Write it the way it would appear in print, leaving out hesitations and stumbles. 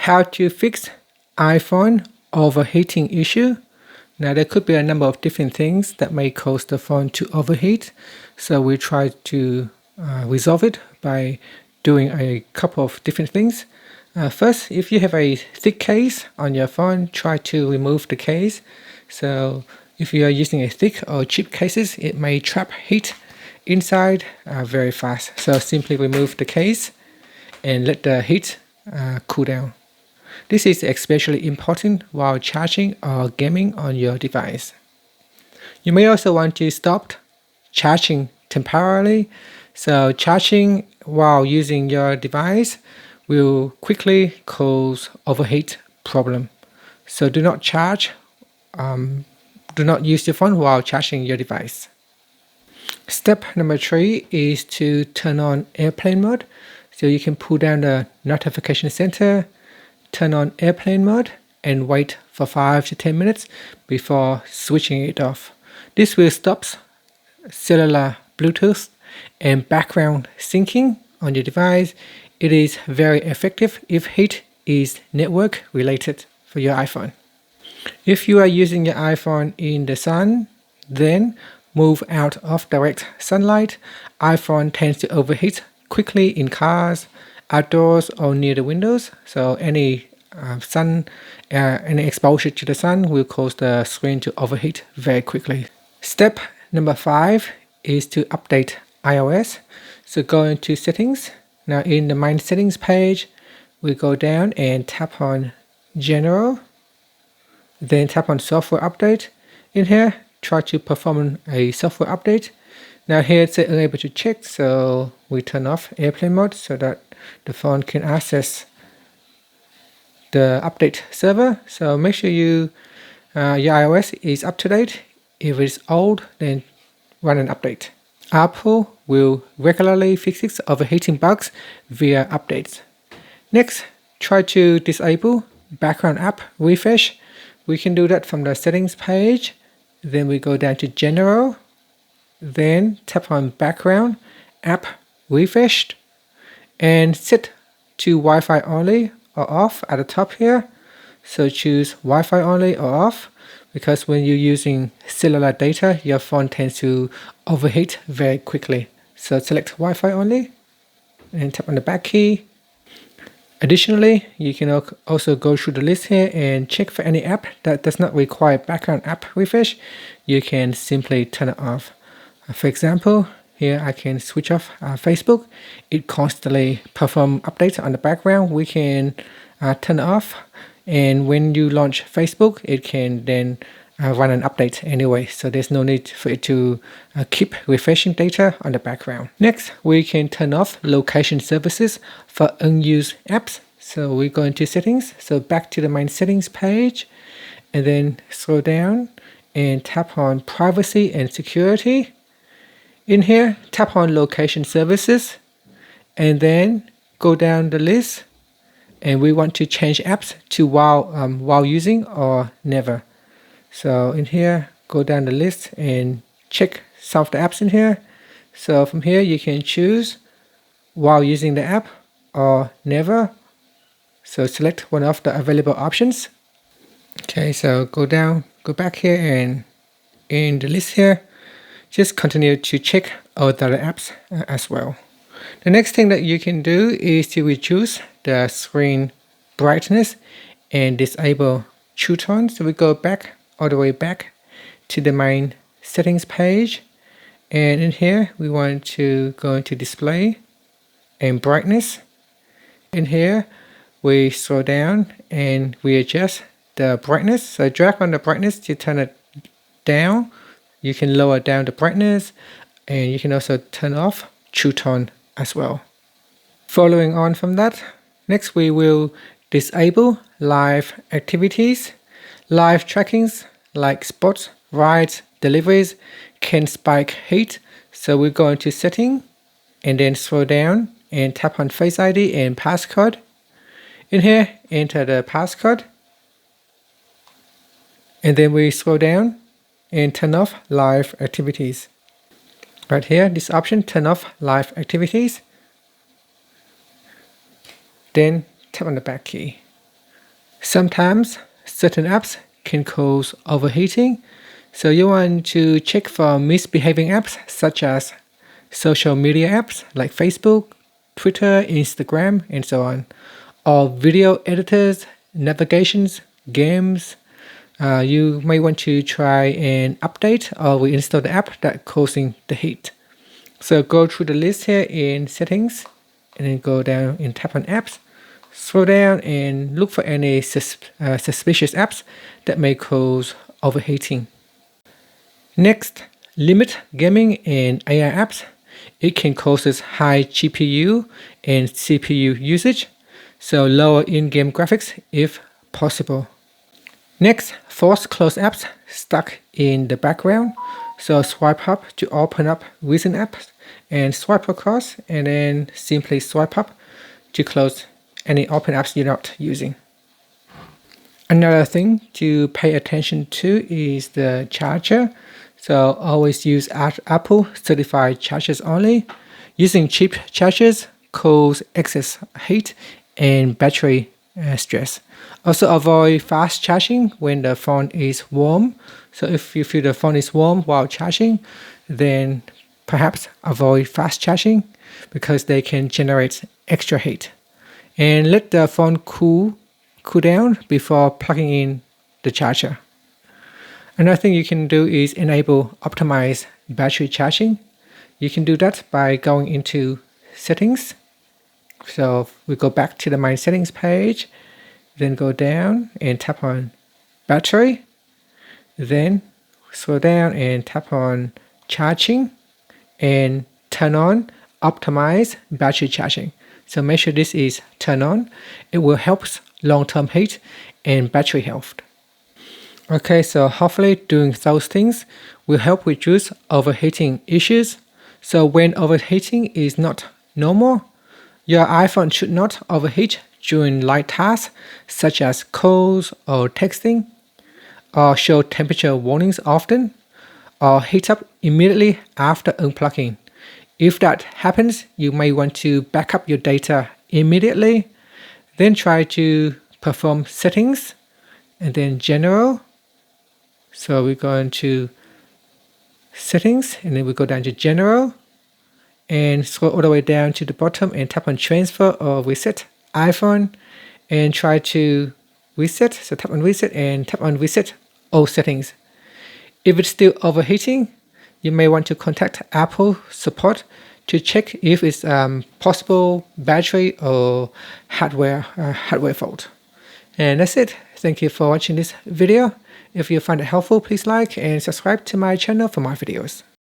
How to fix iPhone overheating issue. Now there could be a number of different things that may cause the phone to overheat. So we try to resolve it by doing a couple of different things. First, if you have a thick case on your phone, try to remove the case. So if you are using a thick or cheap cases, it may trap heat inside very fast. So simply remove the case and let the heat cool down. This is especially important while charging or gaming on your device. You may also want to stop charging temporarily. So charging while using your device will quickly cause overheat problem. So do not use your phone while charging your device. Step number 3 is to turn on airplane mode. So you can pull down the notification center, turn on airplane mode, and wait for 5 to 10 minutes before switching it off. This will stop cellular, Bluetooth, and background syncing on your device. It is very effective if heat is network related for your iPhone. If you are using your iPhone in the sun, then move out of direct sunlight. iPhone tends to overheat quickly in cars, outdoors, or near the windows. So any exposure to the sun will cause the screen to overheat very quickly. Step number 5 is to update iOS. So go into settings. Now in the main settings page, we go down and tap on General, then tap on Software Update. In here, try to perform a software update. Now here it's unable to check, so we turn off airplane mode so that the phone can access the update server. So make sure your iOS is up to date. If it's old, then run an update. Apple will regularly fix its overheating bugs via updates. Next, try to disable background app refresh. We can do that from the settings page. Then we go down to General, then tap on background app refreshed, and set to Wi-Fi only or off at the top here. So choose Wi-Fi only or off, because when you're using cellular data, your phone tends to overheat very quickly. So select Wi-Fi only and tap on the back key. Additionally, you can also go through the list here and check for any app that does not require background app refresh. You can simply turn it off. For example, here I can switch off Facebook. It constantly performs updates on the background. We can turn it off, and when you launch Facebook, it can then run an update anyway. So there's no need for it to keep refreshing data on the background. Next, we can turn off location services for unused apps. So we go into settings. So back to the main settings page, and then scroll down and tap on privacy and security. In here, tap on location services, and then go down the list, and we want to change apps to while using or never. So in here, go down the list and check some of the apps in here. So from here, you can choose while using the app or never. So select one of the available options. Okay, so go back here, and in the list here, just continue to check all the other apps as well. The next thing that you can do is to reduce the screen brightness and disable True Tone. So we go back all the way back to the main settings page, and in here we want to go into display and brightness. In here we scroll down and we adjust the brightness. So drag on the brightness to turn it down. You can lower down the brightness, and you can also turn off True Tone as well. Following on from that, next we will disable live activities. Live trackings like spots, rides, deliveries can spike heat. So we go into setting and then scroll down and tap on Face ID and passcode. In here, enter the passcode, and then we scroll down and turn off live activities. Right here, this option, turn off live activities. Then tap on the back key. Sometimes certain apps can cause overheating, so you want to check for misbehaving apps such as social media apps like Facebook, Twitter, Instagram, and so on, or video editors, navigations, games. You may want to try and update or reinstall the app that's causing the heat. So go through the list here in settings and then go down and tap on apps. Scroll down and look for any suspicious apps that may cause overheating. Next, limit gaming and AI apps. It can cause high GPU and CPU usage, so lower in-game graphics if possible. Next, force close apps stuck in the background. So swipe up to open up recent apps and swipe across, and then simply swipe up to close any open apps you're not using. Another thing to pay attention to is the charger. So always use Apple certified chargers only. Using cheap chargers cause excess heat and battery stress. Also avoid fast charging when the phone is warm. So if you feel the phone is warm while charging, then perhaps avoid fast charging because they can generate extra heat. And let the phone cool down before plugging in the charger. Another thing you can do is enable optimized battery charging. You can do that by going into settings. So we go back to the My Settings page, then go down and tap on battery, then scroll down and tap on charging and turn on optimize battery charging. So make sure this is turned on. It will help long-term heat and battery health. Okay, so hopefully doing those things will help reduce overheating issues. So when overheating is not normal, your iPhone should not overheat during light tasks such as calls or texting, or show temperature warnings often, or heat up immediately after unplugging. If that happens, you may want to back up your data immediately, then try to perform settings, and then general. So we go into settings, and then we go down to general, and scroll all the way down to the bottom and tap on transfer or reset iPhone, and try to reset. So tap on reset and tap on reset all settings. If it's still overheating, you may want to contact Apple support to check if it's possible battery or hardware fault. And that's it. Thank you for watching this video. If you find it helpful, please like and subscribe to my channel for more videos.